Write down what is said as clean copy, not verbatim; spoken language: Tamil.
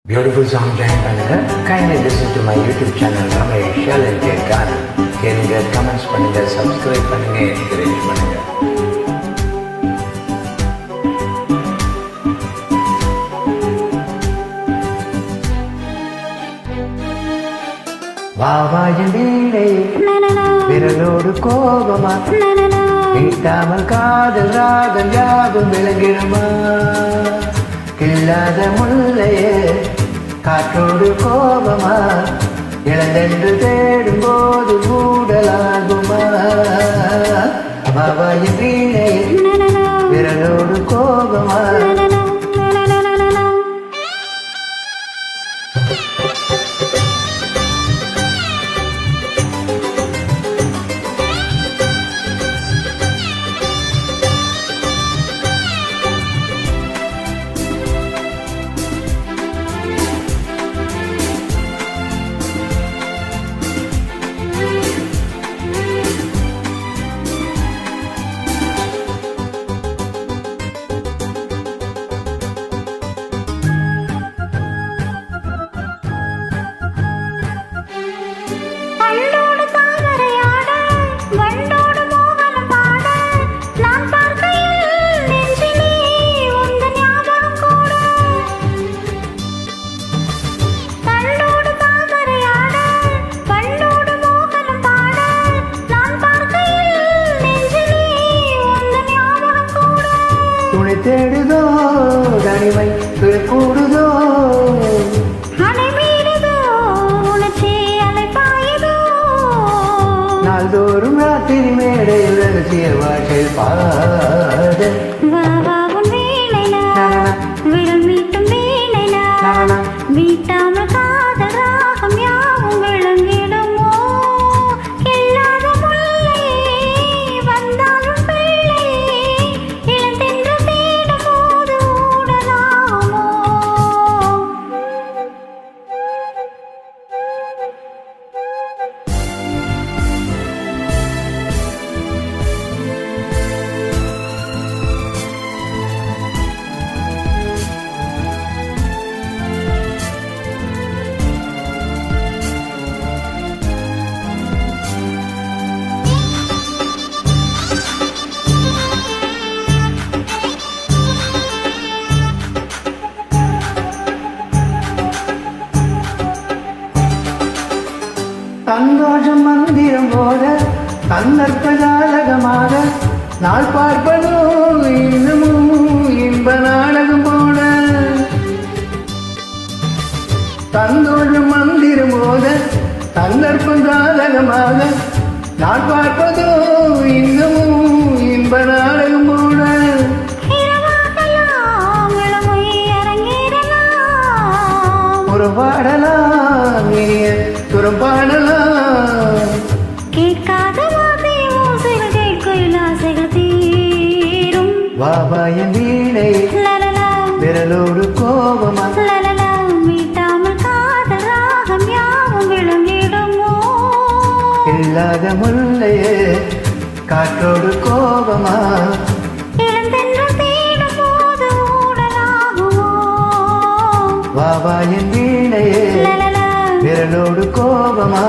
Beautiful song join பண்ணுங்க. Kindly listen to my YouTube channel Ramesh LNK Ganan. கேளுங்க, கமெண்ட்ஸ் பண்ணுங்க, சப்ஸ்கிரைப் பண்ணுங்க, என்கரேஜ் பண்ணுங்க. வாவாயின் வீணை விரலோடு கோபமா நீட்டாமல் காதல் ராகம் யாவும் விளங்கிடுமா? இல்லாத முல்லையே காற்றோடு கோபமா இழந்தென்று தேடும் போது மூடலாகுமா? வாவாயின் வீணை விரலோடு கோபமா தேடுதோ தனிமை கூடுதோ நாள்தோறும் ராத்திரி மேடையில் ரகசிய வாசை பாட வீட்டாமல் காதல் ராகம் யாவும் விளங்கிடுமோ? இல்லாத முல்லை வந்தாலும் பிள்ளை இழந்தென்று தேடும் போது ஊடலாமோ? சந்தோஷம் மந்திரம் போல சந்தர்ப்ப ஜாலகமாக நாள் பார்ப்பதோ இன்னமும் இன்ப நாடகம் போல. சந்தோஷம் மந்திரம் போல சந்தர்ப்ப ஜாலகமாக நாள் பார்ப்பதோ இன்னமும் இன்ப நாடகம் போல. பாடலாம் இனிய துறப்பாடலாம் கேட்காத ஓசைகள் கேட்கும் ஆசைகள் தீரும். வாவாயின் வீணை விரலோடு கோபமா மீட்டாமல் காதல் ராகம் யாவும் விளங்கிடுமோ? இல்லாத முல்லையே காற்றோடு கோபமா இழந்தென்று தேடும் போது ஊடலாகுமோ? வாவாயின் வீணையே விரலோடு கோபமா